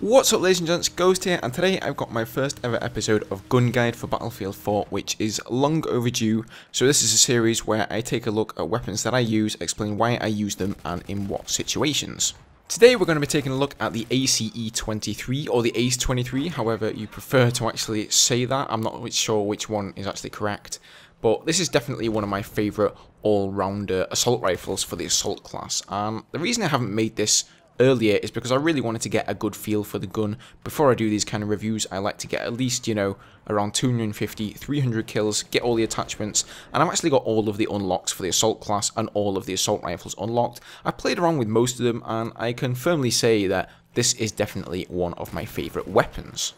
What's up, ladies and gents, Ghost here, and today I've got my first ever episode of Gun Guide for Battlefield 4, which is long overdue. So this is a series where I take a look at weapons that I use, explain why I use them, and in what situations. Today we're going to be taking a look at the ACE-23, or the ACE-23, however you prefer to actually say that. I'm not quite sure which one is actually correct, but this is definitely one of my favourite all-rounder assault rifles for the assault class. The reason I haven't made this earlier is because I really wanted to get a good feel for the gun. Before I do these kind of reviews, I like to get at least, around 250, 300 kills, get all the attachments, and I've actually got all of the unlocks for the assault class and all of the assault rifles unlocked. I've played around with most of them, and I can firmly say that this is definitely one of my favourite weapons.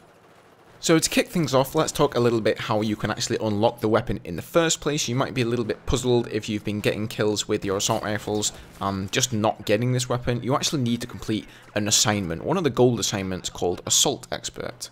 So to kick things off, let's talk a little bit how you can actually unlock the weapon in the first place. You might be a little bit puzzled if you've been getting kills with your assault rifles and just not getting this weapon. You actually need to complete an assignment, one of the gold assignments called Assault Expert.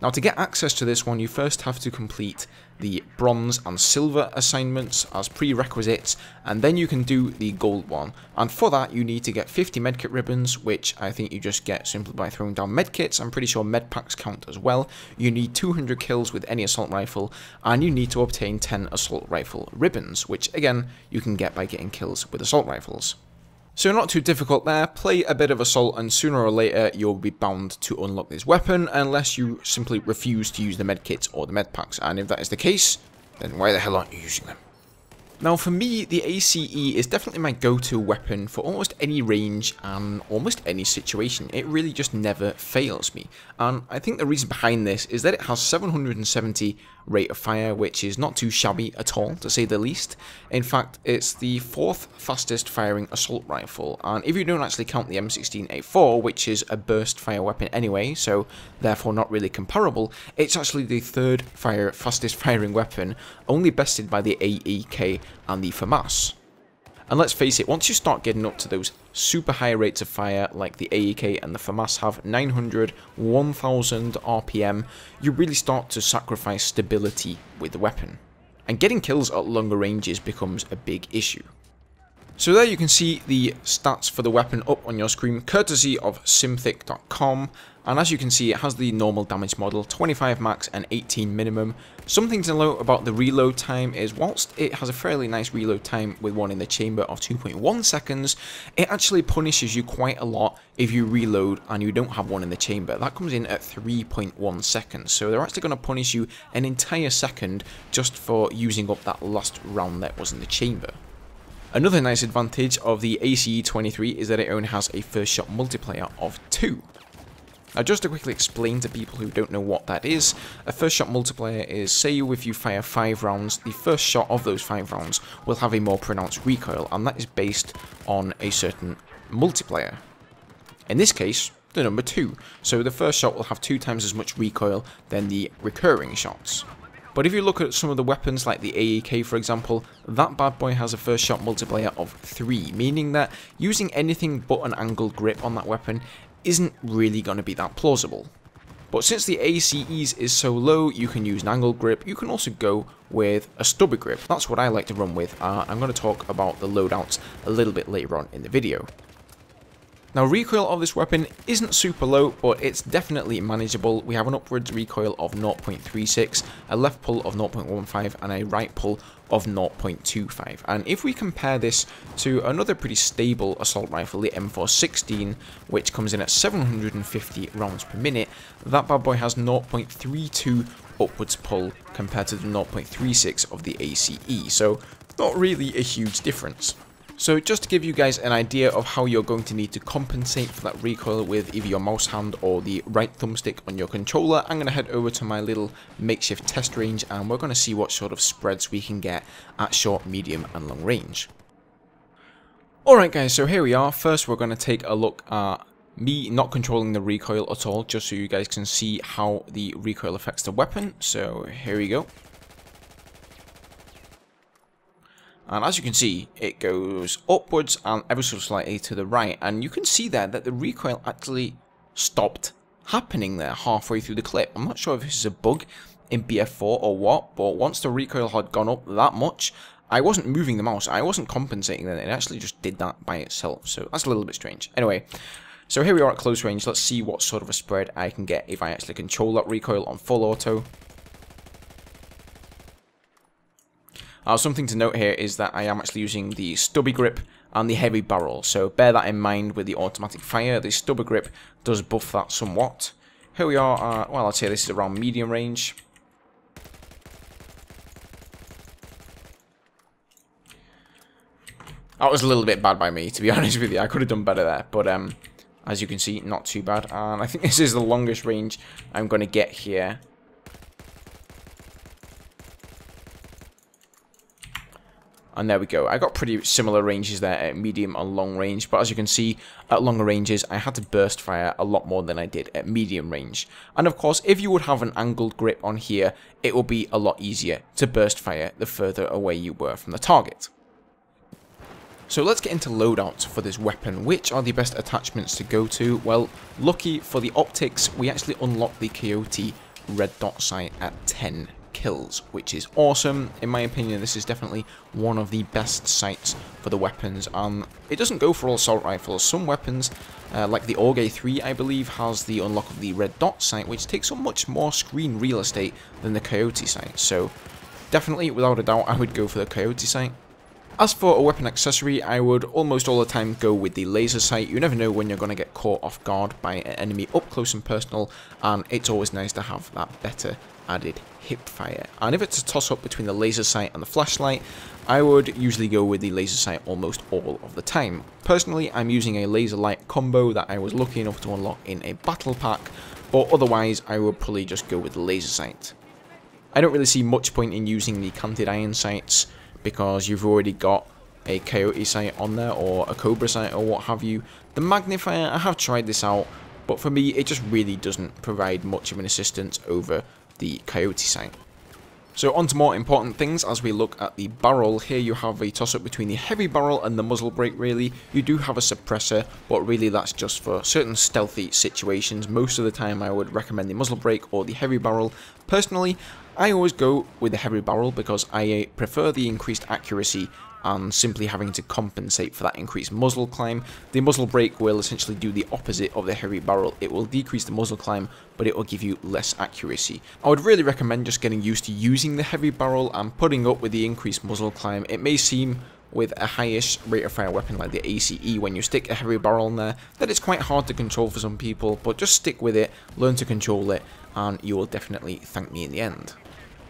Now, to get access to this one, you first have to complete the bronze and silver assignments as prerequisites, and then you can do the gold one. And for that, you need to get 50 medkit ribbons, which I think you just get simply by throwing down medkits. I'm pretty sure medpacks count as well. You need 200 kills with any assault rifle, and you need to obtain 10 assault rifle ribbons, which again, you can get by getting kills with assault rifles. So not too difficult there, play a bit of assault and sooner or later you'll be bound to unlock this weapon unless you simply refuse to use the medkits or the medpacks, and if that is the case, then why the hell aren't you using them? Now for me, the ACE is definitely my go-to weapon for almost any range and almost any situation. It really just never fails me, and I think the reason behind this is that it has 770 rate of fire, which is not too shabby at all, to say the least. In fact, it's the 4th fastest firing assault rifle, and if you don't actually count the M16A4, which is a burst fire weapon anyway, so therefore not really comparable, it's actually the 3rd fastest firing weapon, only bested by the AEK and the FAMAS. And let's face it, once you start getting up to those super high rates of fire like the AEK and the FAMAS have 900, 1000 RPM, you really start to sacrifice stability with the weapon. And getting kills at longer ranges becomes a big issue. So there you can see the stats for the weapon up on your screen, courtesy of Simthic.com, and as you can see it has the normal damage model, 25 max and 18 minimum. Something to note about the reload time is whilst it has a fairly nice reload time with one in the chamber of 2.1 seconds, it actually punishes you quite a lot if you reload and you don't have one in the chamber. That comes in at 3.1 seconds, so they're actually going to punish you an entire second just for using up that last round that was in the chamber. Another nice advantage of the ACE-23 is that it only has a first shot multiplier of 2. Now just to quickly explain to people who don't know what that is, a first shot multiplier is, say if you fire 5 rounds, the first shot of those 5 rounds will have a more pronounced recoil, and that is based on a certain multiplier. In this case, the number 2, so the first shot will have 2 times as much recoil than the recurring shots. But if you look at some of the weapons like the AEK for example, that bad boy has a first shot multiplier of 3, meaning that using anything but an angled grip on that weapon isn't really going to be that plausible. But since the ACEs is so low, you can use an angled grip, you can also go with a stubby grip. That's what I like to run with. I'm going to talk about the loadouts a little bit later on in the video. Now recoil of this weapon isn't super low, but it's definitely manageable. We have an upwards recoil of 0.36, a left pull of 0.15 and a right pull of 0.25. And if we compare this to another pretty stable assault rifle, the M416, which comes in at 750 rounds per minute, that bad boy has 0.32 upwards pull compared to the 0.36 of the ACE, so not really a huge difference. So just to give you guys an idea of how you're going to need to compensate for that recoil with either your mouse hand or the right thumbstick on your controller, I'm going to head over to my little makeshift test range and we're going to see what sort of spreads we can get at short, medium and long range. Alright guys, so here we are. First we're going to take a look at me not controlling the recoil at all, just so you guys can see how the recoil affects the weapon. So here we go. And as you can see, it goes upwards and ever so slightly to the right. And you can see there that the recoil actually stopped happening there halfway through the clip. I'm not sure if this is a bug in BF4 or what, but once the recoil had gone up that much, I wasn't moving the mouse, I wasn't compensating then, it actually just did that by itself. So that's a little bit strange. Anyway, So here we are at close range. Let's see what sort of a spread I can get if I actually control that recoil on full auto. Something to note here is that I am actually using the stubby grip and the heavy barrel, so bear that in mind with the automatic fire. The stubby grip does buff that somewhat. Here we are, well, I'd say this is around medium range. That was a little bit bad by me, to be honest with you. I could have done better there, but as you can see, not too bad. And I think this is the longest range I'm going to get here. And there we go. I got pretty similar ranges there at medium and long range, but as you can see, at longer ranges, I had to burst fire a lot more than I did at medium range. And of course, if you would have an angled grip on here, it will be a lot easier to burst fire the further away you were from the target. So let's get into loadouts for this weapon. Which are the best attachments to go to? Well, lucky for the optics, we actually unlock the Coyote red dot sight at 10 kills, which is awesome. In my opinion, this is definitely one of the best sights for the weapons. It doesn't go for all assault rifles. Some weapons, like the Orge 3, I believe, has the unlock of the red dot sight, which takes up much more screen real estate than the Coyote sight. So definitely, without a doubt, I would go for the Coyote sight. As for a weapon accessory, I would almost all the time go with the laser sight. You never know when you're going to get caught off guard by an enemy up close and personal, and it's always nice to have that better added hip fire. And if it's a toss up between the laser sight and the flashlight, I would usually go with the laser sight almost all of the time. Personally, I'm using a laser light combo that I was lucky enough to unlock in a battle pack, but otherwise I would probably just go with the laser sight. I don't really see much point in using the canted iron sights, because you've already got a Coyote sight on there, or a Cobra sight, or what have you. The magnifier, I have tried this out, but for me, it just really doesn't provide much of an assistance over the Coyote sight. So on to more important things as we look at the barrel. Here you have a toss-up between the heavy barrel and the muzzle brake really. You do have a suppressor, but really that's just for certain stealthy situations. Most of the time I would recommend the muzzle brake or the heavy barrel. Personally, I always go with the heavy barrel because I prefer the increased accuracy and simply having to compensate for that increased muzzle climb. The muzzle brake will essentially do the opposite of the heavy barrel. It will decrease the muzzle climb, but it will give you less accuracy. I would really recommend just getting used to using the heavy barrel and putting up with the increased muzzle climb. It may seem with a highish rate of fire weapon like the ACE, when you stick a heavy barrel in there, that it's quite hard to control for some people, but just stick with it, learn to control it, and you will definitely thank me in the end.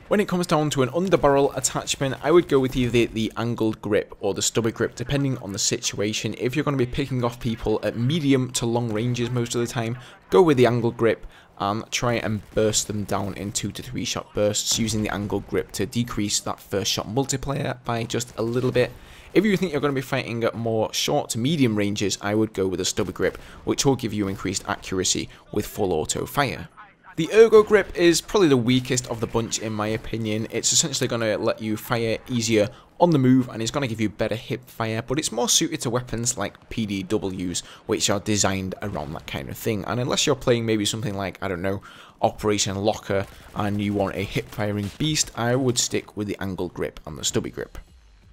When it comes down to an underbarrel attachment, I would go with either the angled grip or the stubby grip, depending on the situation. If you're going to be picking off people at medium to long ranges most of the time, go with the angled grip and try and burst them down in 2 to 3 shot bursts, using the angled grip to decrease that first shot multiplier by just a little bit. If you think you're going to be fighting at more short to medium ranges, I would go with a stubby grip, which will give you increased accuracy with full auto fire. The Ergo grip is probably the weakest of the bunch in my opinion. It's essentially going to let you fire easier on the move and it's going to give you better hip fire, but it's more suited to weapons like PDWs, which are designed around that kind of thing. And unless you're playing maybe something like, I don't know, Operation Locker and you want a hip firing beast, I would stick with the angled grip and the stubby grip.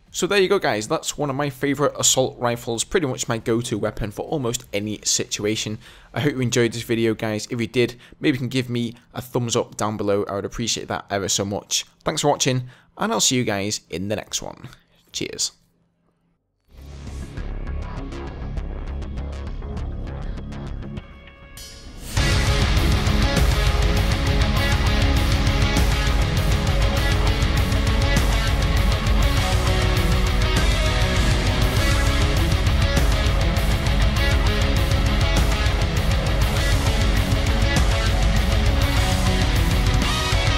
So there you go guys, that's one of my favourite assault rifles, pretty much my go-to weapon for almost any situation. I hope you enjoyed this video guys. If you did, maybe you can give me a thumbs up down below, I would appreciate that ever so much. Thanks for watching, and I'll see you guys in the next one. Cheers.